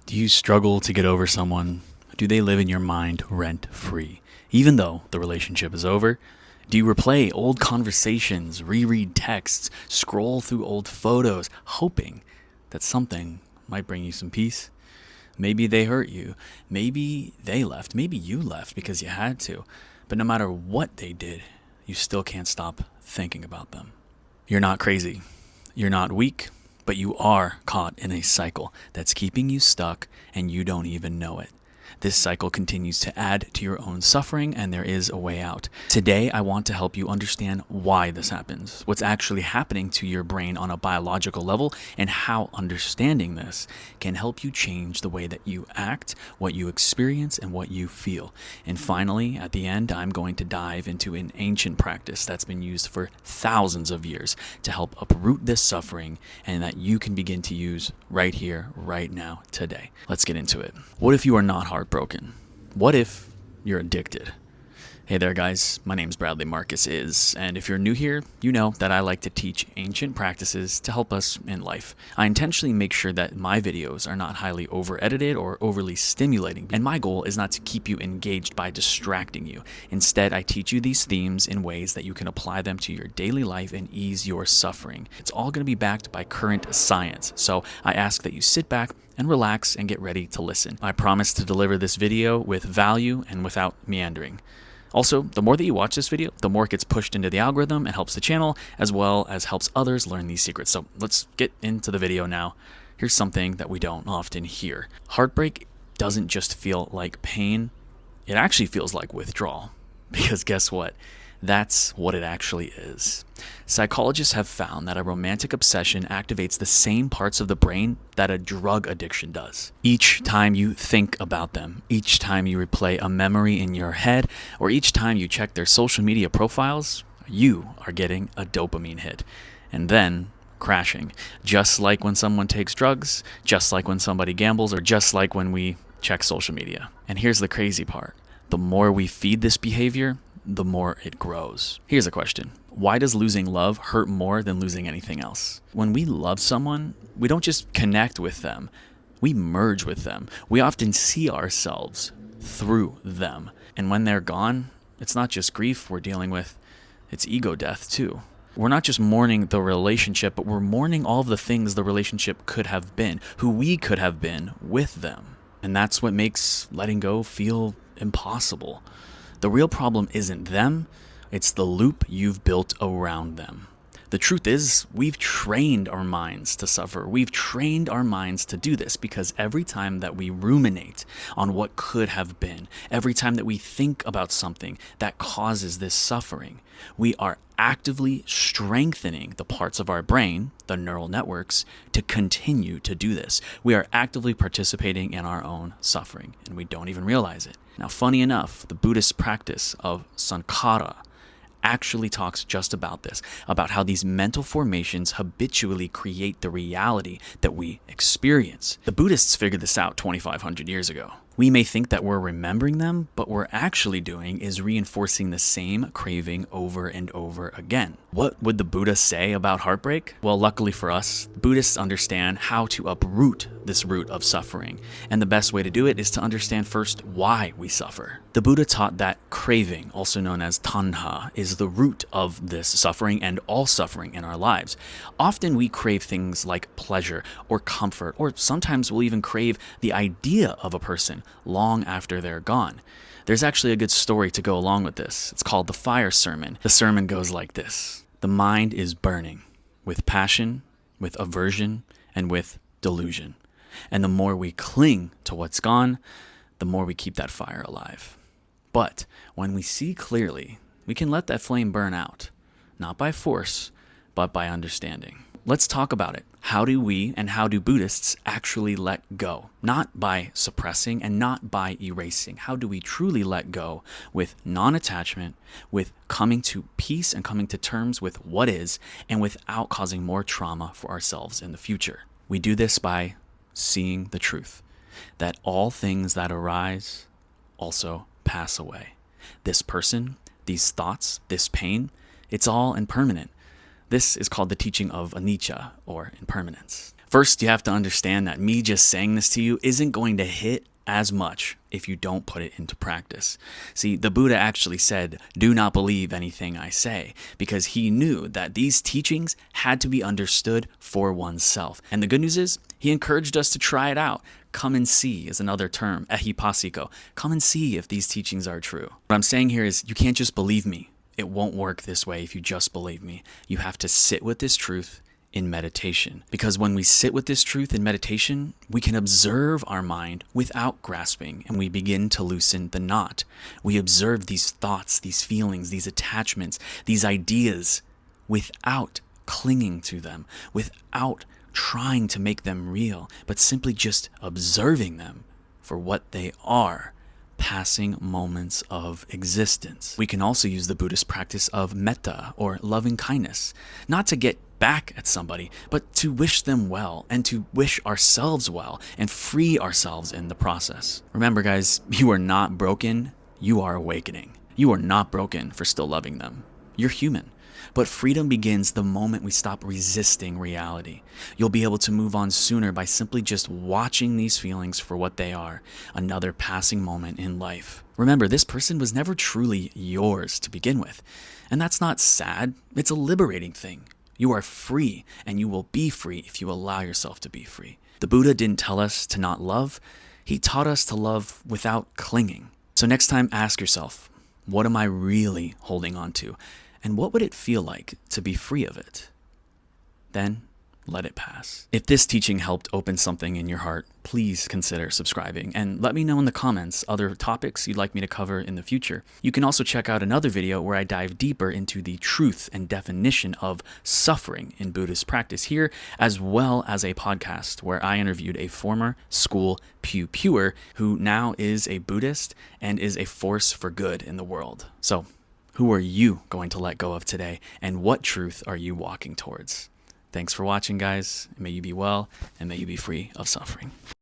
Do you struggle to get over someone? Do they live in your mind rent-free, even though the relationship is over? Do you replay old conversations, reread texts, scroll through old photos, hoping that something might bring you some peace? Maybe they hurt you. Maybe they left. Maybe you left because you had to. But no matter what they did, you still can't stop thinking about them. You're not crazy. You're not weak. But you are caught in a cycle that's keeping you stuck and you don't even know it. This cycle continues to add to your own suffering, and there is a way out. Today, I want to help you understand why this happens, what's actually happening to your brain on a biological level, and how understanding this can help you change the way that you act, what you experience, and what you feel. And finally, at the end, I'm going to dive into an ancient practice that's been used for thousands of years to help uproot this suffering and that you can begin to use right here, right now, today. Let's get into it. What if you are not heartbroken? What if you're addicted? Hey there guys, my name's Bradley Marcus and if you're new here, you know that I like to teach ancient practices to help us in life. I intentionally make sure that my videos are not highly over-edited or overly stimulating, and my goal is not to keep you engaged by distracting you. Instead, I teach you these themes in ways that you can apply them to your daily life and ease your suffering. It's all going to be backed by current science, so I ask that you sit back and relax and get ready to listen. I promise to deliver this video with value and without meandering. Also, the more that you watch this video, the more it gets pushed into the algorithm and helps the channel, as well as helps others learn these secrets. So let's get into the video now. Here's something that we don't often hear. Heartbreak doesn't just feel like pain, it actually feels like withdrawal. Because guess what? That's what it actually is. Psychologists have found that a romantic obsession activates the same parts of the brain that a drug addiction does. Each time you think about them, each time you replay a memory in your head, or each time you check their social media profiles, you are getting a dopamine hit. And then crashing. Just like when someone takes drugs, just like when somebody gambles, or just like when we check social media. And here's the crazy part. The more we feed this behavior, the more it grows. Here's a question. Why does losing love hurt more than losing anything else? When we love someone, we don't just connect with them, we merge with them. We often see ourselves through them. And when they're gone, it's not just grief we're dealing with, it's ego death too. We're not just mourning the relationship, but we're mourning all of the things the relationship could have been, who we could have been with them. And that's what makes letting go feel impossible. The real problem isn't them, it's the loop you've built around them. The truth is, we've trained our minds to suffer. We've trained our minds to do this because every time that we ruminate on what could have been, every time that we think about something that causes this suffering, we are actively strengthening the parts of our brain, the neural networks, to continue to do this. We are actively participating in our own suffering, and we don't even realize it. Now, funny enough, the Buddhist practice of sankhara actually talks just about this, about how these mental formations habitually create the reality that we experience. The Buddhists figured this out 2,500 years ago. We may think that we're remembering them, but what we're actually doing is reinforcing the same craving over and over again. What would the Buddha say about heartbreak? Well, luckily for us, Buddhists understand how to uproot this root of suffering. And the best way to do it is to understand first why we suffer. The Buddha taught that craving, also known as tanha, is the root of this suffering and all suffering in our lives. Often we crave things like pleasure or comfort, or sometimes we'll even crave the idea of a person long after they're gone. There's actually a good story to go along with this. It's called the fire sermon. The sermon goes like this. The mind is burning with passion, with aversion, and with delusion. And the more we cling to what's gone, the more we keep that fire alive. But when we see clearly, we can let that flame burn out, not by force, but by understanding. Let's talk about it. How do we and how do Buddhists actually let go? Not by suppressing and not by erasing. How do we truly let go with non-attachment, with coming to peace and coming to terms with what is, and without causing more trauma for ourselves in the future? We do this by seeing the truth, that all things that arise also pass away. This person, these thoughts, this pain, it's all impermanent. This is called the teaching of anicca, or impermanence. First, you have to understand that me just saying this to you isn't going to hit as much if you don't put it into practice. See, the Buddha actually said, "Do not believe anything I say," because he knew that these teachings had to be understood for oneself. And the good news is, he encouraged us to try it out. Come and see is another term, ehipassiko. Come and see if these teachings are true. What I'm saying here is, you can't just believe me. It won't work this way if you just believe me. You have to sit with this truth in meditation. Because when we sit with this truth in meditation, we can observe our mind without grasping, and we begin to loosen the knot. We observe these thoughts, these feelings, these attachments, these ideas without clinging to them, without trying to make them real, but simply just observing them for what they are. Passing moments of existence. We can also use the Buddhist practice of metta, or loving kindness, not to get back at somebody, but to wish them well and to wish ourselves well and free ourselves in the process. Remember, guys, you are not broken, you are awakening. You are not broken for still loving them. You're human. But freedom begins the moment we stop resisting reality. You'll be able to move on sooner by simply just watching these feelings for what they are, another passing moment in life. Remember, this person was never truly yours to begin with. And that's not sad, it's a liberating thing. You are free, and you will be free if you allow yourself to be free. The Buddha didn't tell us to not love, he taught us to love without clinging. So next time, ask yourself, what am I really holding on to? And what would it feel like to be free of it? Then let it pass. If this teaching helped open something in your heart, please consider subscribing and let me know in the comments other topics you'd like me to cover in the future. You can also check out another video where I dive deeper into the truth and definition of suffering in Buddhist practice here, as well as a podcast where I interviewed a former school pew-pewer who now is a Buddhist and is a force for good in the world. So, who are you going to let go of today, and what truth are you walking towards? Thanks for watching, guys. May you be well, and may you be free of suffering.